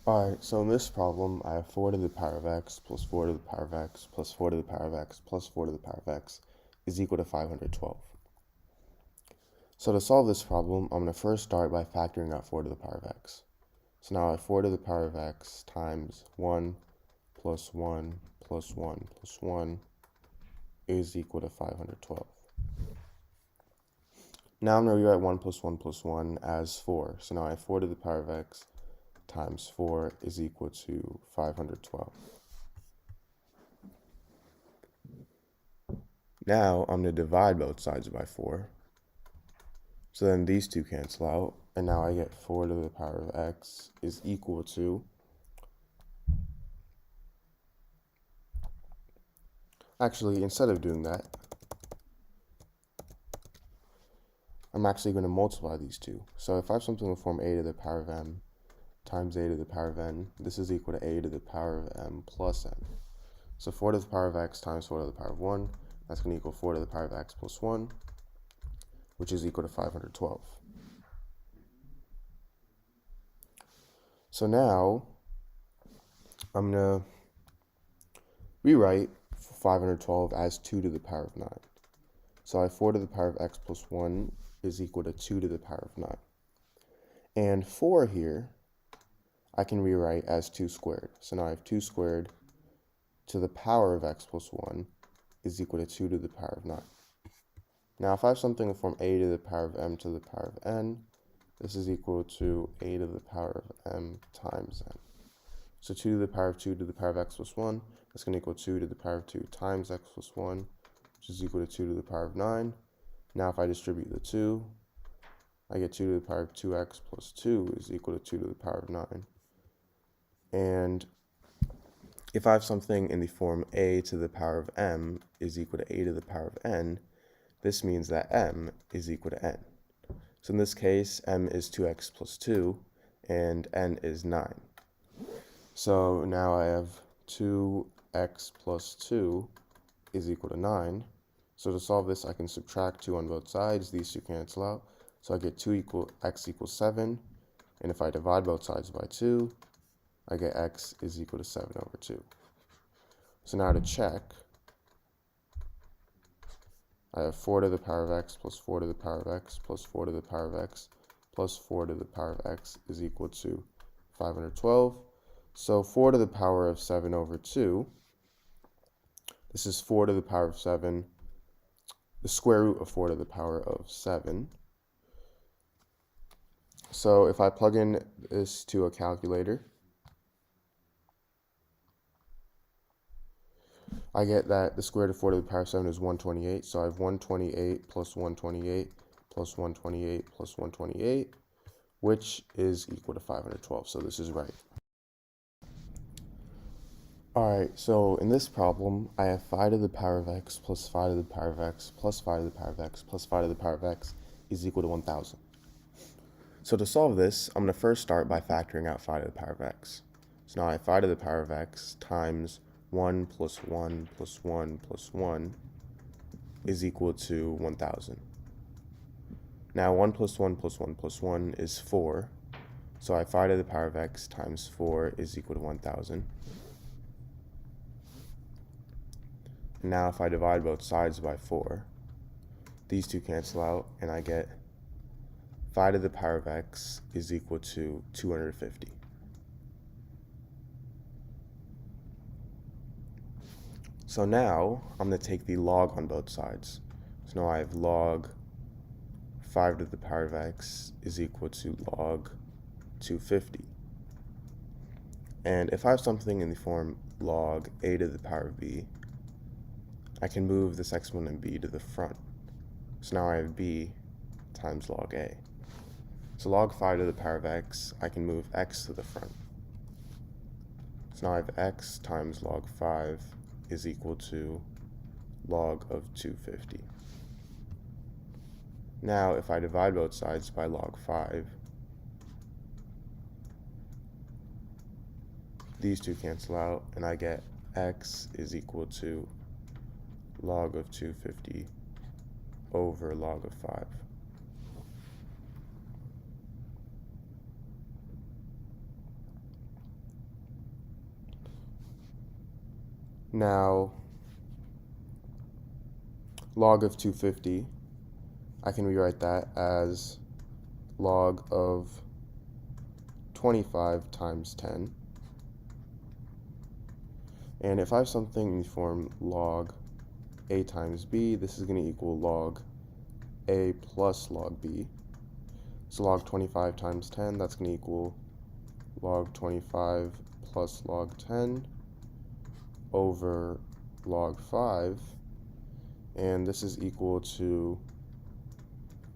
Alright, so in this problem, I have 4 to the power of x plus 4 to the power of x plus 4 to the power of x plus 4 to the power of x is equal to 512. So to solve this problem, I'm going to first start by factoring out 4 to the power of x. So now I have 4 to the power of x times 1 plus 1 plus 1 plus 1 is equal to 512. Now I'm going to rewrite 1 plus 1 as 4. So now I have 4 to the power of x times 4 is equal to 512. Now I'm going to divide both sides by 4. So then these two cancel out, and now I get 4 to the power of x is equal to, actually, instead of doing that, I'm actually going to multiply these two. So if I have something in the form a to the power of m times a to the power of n, this is equal to a to the power of m plus n. So 4 to the power of x times 4 to the power of 1, that's going to equal 4 to the power of x plus 1, which is equal to 512. So now I'm going to rewrite 512 as 2 to the power of 9. So I have 4 to the power of x plus 1 is equal to 2 to the power of 9. And 4 here, I can rewrite as 2 squared. So now I have 2 squared to the power of x plus 1 is equal to 2 to the power of 9. Now if I have something in the form a to the power of m to the power of n, this is equal to a to the power of m times n. So 2 to the power of 2 to the power of x plus 1, that's going to equal 2 to the power of 2 times x plus 1, which is equal to 2 to the power of 9. Now if I distribute the 2, I get 2 to the power of 2x plus 2 is equal to 2 to the power of 9. And if I have something in the form a to the power of m is equal to a to the power of n, this means that m is equal to n. So in this case, m is 2x plus 2, and n is 9. So now I have 2x plus 2 is equal to 9. So to solve this, I can subtract 2 on both sides. These two cancel out. So I get x equals 7. And if I divide both sides by 2, I get x is equal to 7 over 2. So now to check, I have 4 to the power of x plus 4 to the power of x plus 4 to the power of x plus 4 to the power of x is equal to 512. So 4 to the power of 7 over 2, this is 4 to the power of 7, the square root of 4 to the power of 7. So if I plug in this to a calculator, I get that the square root of 4 to the power of 7 is 128. So I have 128 plus 128 plus 128 plus 128, which is equal to 512. So this is right. Alright, so in this problem, I have 5 to the power of x plus 5 to the power of x plus 5 to the power of x plus 5 to the power of x is equal to 1000. So to solve this, I'm going to first start by factoring out 5 to the power of x. So now I have 5 to the power of x times 1 plus 1 plus 1 plus 1 is equal to 1000. Now 1 plus 1 plus 1 plus 1 is 4. So I have 5 to the power of x times 4 is equal to 1000. Now if I divide both sides by 4, these two cancel out, and I get 5 to the power of x is equal to 250. So now I'm going to take the log on both sides. So now I have log 5 to the power of x is equal to log 250. And if I have something in the form log a to the power of b, I can move this exponent b to the front. So now I have b times log a. So log 5 to the power of x, I can move x to the front. So now I have x times log 5 is equal to log of 250. Now if I divide both sides by log 5, these two cancel out, and I get x is equal to log of 250 over log of 5. Now, log of 250, I can rewrite that as log of 25 times 10. And if I have something in the form log a times b, this is going to equal log a plus log b. So log 25 times 10, that's going to equal log 25 plus log 10 over log 5. And this is equal to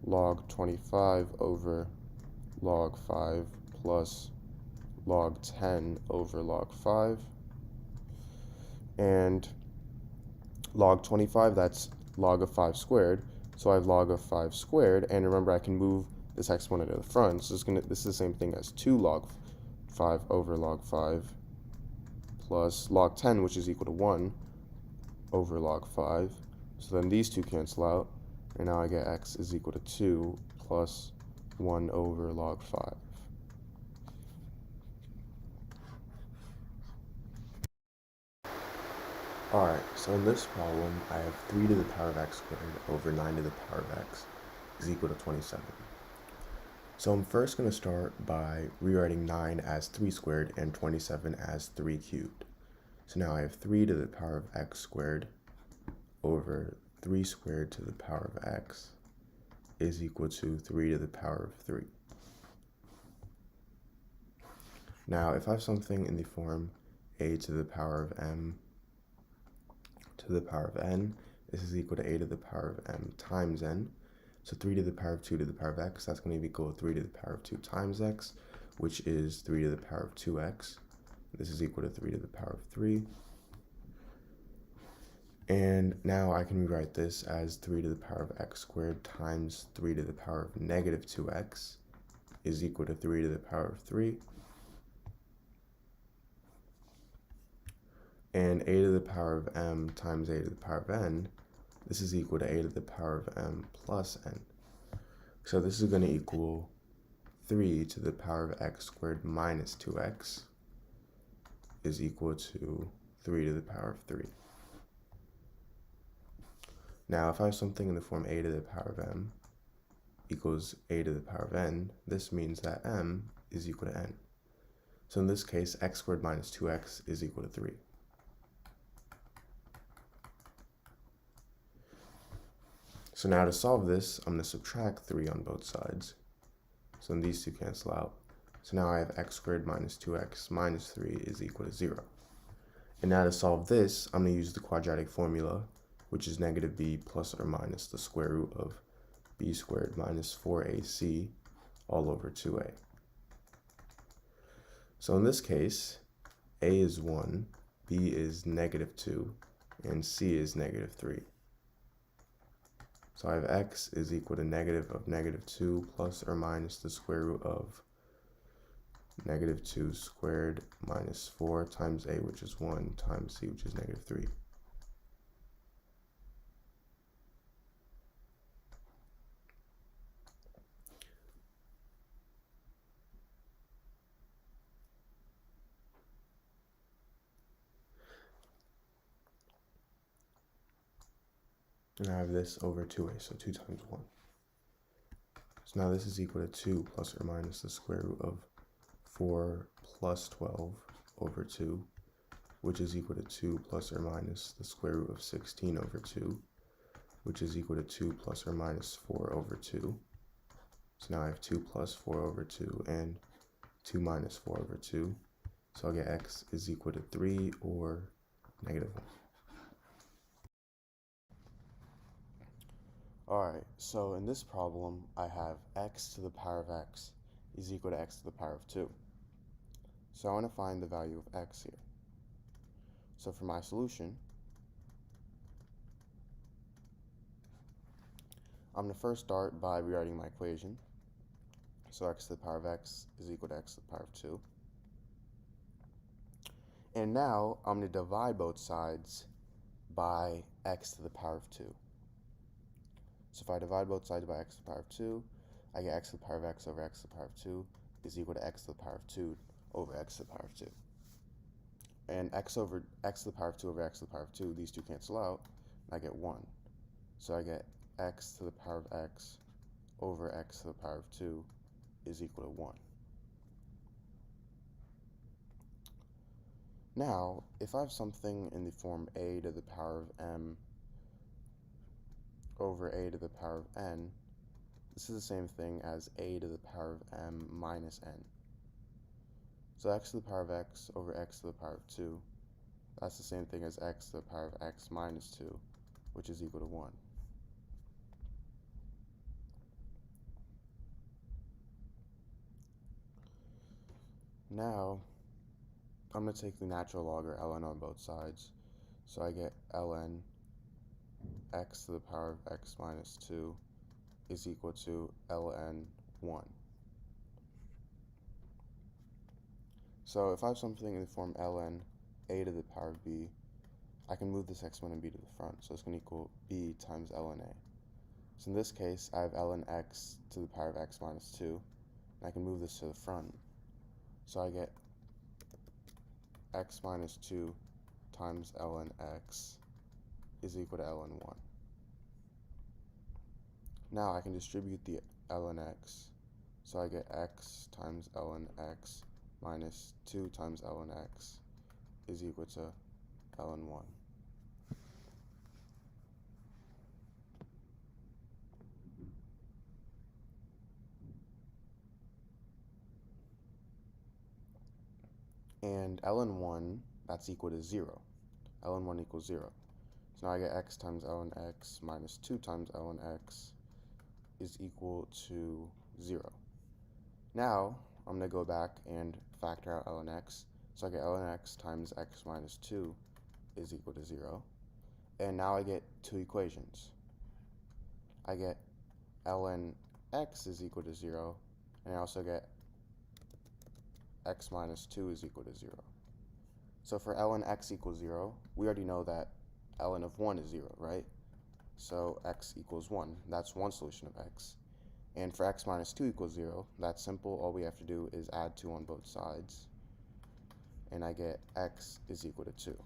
log 25 over log 5 plus log 10 over log 5. And log 25, that's log of 5 squared. So I have log of 5 squared, and remember I can move this exponent to the front, so this is the same thing as 2 log 5 over log 5 plus log 10, which is equal to 1 over log 5. So then these two cancel out, and now I get x is equal to 2 plus 1 over log 5. Alright, so in this problem, I have 3 to the power of x squared over 9 to the power of x is equal to 27. So I'm first going to start by rewriting 9 as 3 squared and 27 as 3 cubed. So now I have 3 to the power of x squared over 3 squared to the power of x is equal to 3 to the power of 3. Now, if I have something in the form a to the power of m to the power of n, this is equal to a to the power of m times n. So 3 to the power of 2 to the power of x, that's going to be equal to 3 to the power of 2 times x, which is 3 to the power of 2x. This is equal to 3 to the power of 3. And now I can rewrite this as 3 to the power of x squared times 3 to the power of negative 2x is equal to 3 to the power of 3. And a to the power of m times a to the power of n, this is equal to a to the power of m plus n. So this is going to equal 3 to the power of x squared minus 2x is equal to 3 to the power of 3. Now, if I have something in the form a to the power of m equals a to the power of n, this means that m is equal to n. So in this case, x squared minus 2x is equal to 3. So now to solve this, I'm going to subtract 3 on both sides. So then these two cancel out. So now I have x squared minus 2x minus 3 is equal to 0. And now to solve this, I'm going to use the quadratic formula, which is negative b plus or minus the square root of b squared minus 4ac all over 2a. So in this case, a is 1, b is negative 2, and c is negative 3. So I have x is equal to negative of negative 2 plus or minus the square root of negative 2 squared minus 4 times a, which is 1, times c, which is negative 3. And I have this over 2a, so 2 times 1. So now this is equal to 2 plus or minus the square root of 4 plus 12 over 2, which is equal to 2 plus or minus the square root of 16 over 2, which is equal to 2 plus or minus 4 over 2. So now I have 2 plus 4 over 2 and 2 minus 4 over 2. So I'll get x is equal to 3 or negative 1. Alright, so in this problem, I have x to the power of x is equal to x to the power of 2. So I want to find the value of x here. So for my solution, I'm going to first start by rewriting my equation. So x to the power of x is equal to x to the power of 2. And now I'm going to divide both sides by x to the power of 2. So if I divide both sides by x to the power of 2, I get x to the power of x over x to the power of 2 is equal to x to the power of 2 over x to the power of 2. and x to the power of 2 over x to the power of 2, these two cancel out, and I get 1. So I get x to the power of x over x to the power of 2 is equal to 1. Now, if I have something in the form a to the power of m over a to the power of n, this is the same thing as a to the power of m minus n. So x to the power of x over x to the power of 2, that's the same thing as x to the power of x minus 2, which is equal to 1. Now, I'm going to take the natural log or ln on both sides. So I get ln x to the power of x minus 2 is equal to ln 1. So if I have something in the form ln a to the power of b, I can move this exponent and b to the front. So it's going to equal b times ln a. So in this case, I have ln x to the power of x minus 2, and I can move this to the front. So I get x minus 2 times ln x is equal to ln 1. Now I can distribute the ln x, so I get x times ln x minus 2 times ln x is equal to ln 1. And ln 1, that's equal to 0. ln 1 equals 0. So now I get x times ln x minus 2 times ln x is equal to 0. Now, I'm going to go back and factor out ln x. So I get ln x times x minus 2 is equal to 0. And now I get two equations. I get ln x is equal to 0, and I also get x minus 2 is equal to 0. So for ln x equals 0, we already know that ln of 1 is 0, right? So x equals 1. That's one solution of x. And for x minus 2 equals 0, that's simple. All we have to do is add 2 on both sides. And I get x is equal to 2.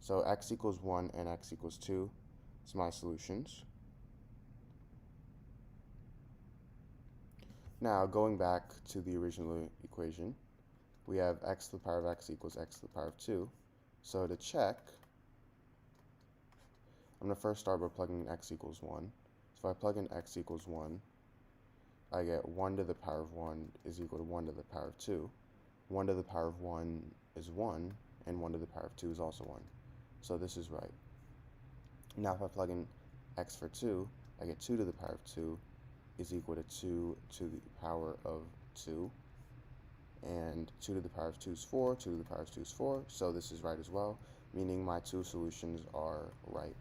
So x equals 1 and x equals 2 is my solutions. Now, going back to the original equation, we have x to the power of x equals x to the power of 2. So to check, I'm going to first start by plugging in x equals 1. So if I plug in x equals 1, I get 1 to the power of 1 is equal to 1 to the power of 2. 1 to the power of 1 is 1, and 1 to the power of 2 is also 1. So this is right. Now if I plug in x for 2, I get 2 to the power of 2 is equal to 2 to the power of 2. And 2 to the power of 2 is 4, 2 to the power of 2 is 4, so this is right as well, meaning my two solutions are right.